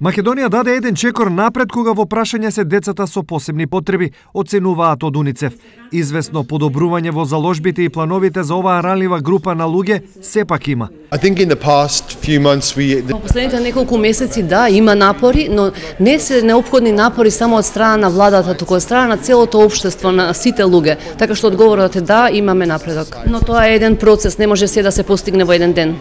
Македонија даде еден чекор напред кога во прашање се децата со посебни потреби, оценуваат од УНИЦЕФ. Известно подобрување во заложбите и плановите за оваа ранлива група на луѓе сепак има. Во последните неколку месеци има напори, но не се неопходни напори само од страна на владата, туку од страна на целото општество, на сите луѓе. Така што одговорот е имаме напредок. Но тоа е еден процес, не може се да се постигне во еден ден.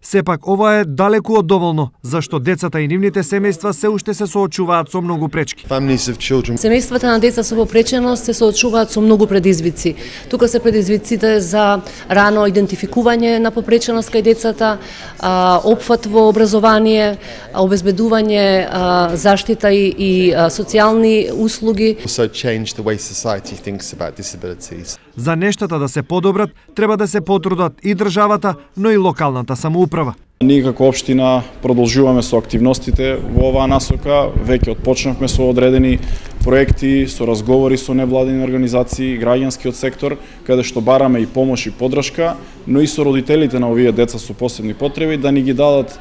Сепак ова е далеку од доволно, зашто децата и нивните семејства се уште се соочуваат со многу пречки. Семејствата на деца со попреченост се соочуваат со многу предизвици. Тука се предизвиците за рано идентификување на попреченост кај децата, опфат во образование, обезбедување заштита и социјални услуги. За нештата да се подобрат, треба да се потрудат и државата, но и локалната самоуправа. Ние како општина продолжуваме со активностите во оваа насока. Веќе отпочнавме со одредени проекти, со разговори со невладини организации, граѓанскиот сектор, каде што бараме и помош и поддршка, но и со родителите на овие деца со посебни потреби да ни ги дадат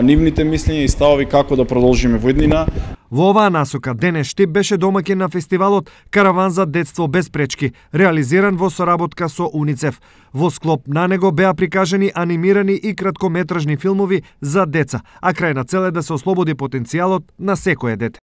нивните мислења и ставови како да продолжиме во иднина. Во оваа насока Денес Штип беше домаќин на фестивалот Караван за детство без пречки, реализиран во соработка со УНИЦЕФ. Во склоп на него беа прикажани анимирани и краткометражни филмови за деца, а крајна цел е да се ослободи потенцијалот на секое дете.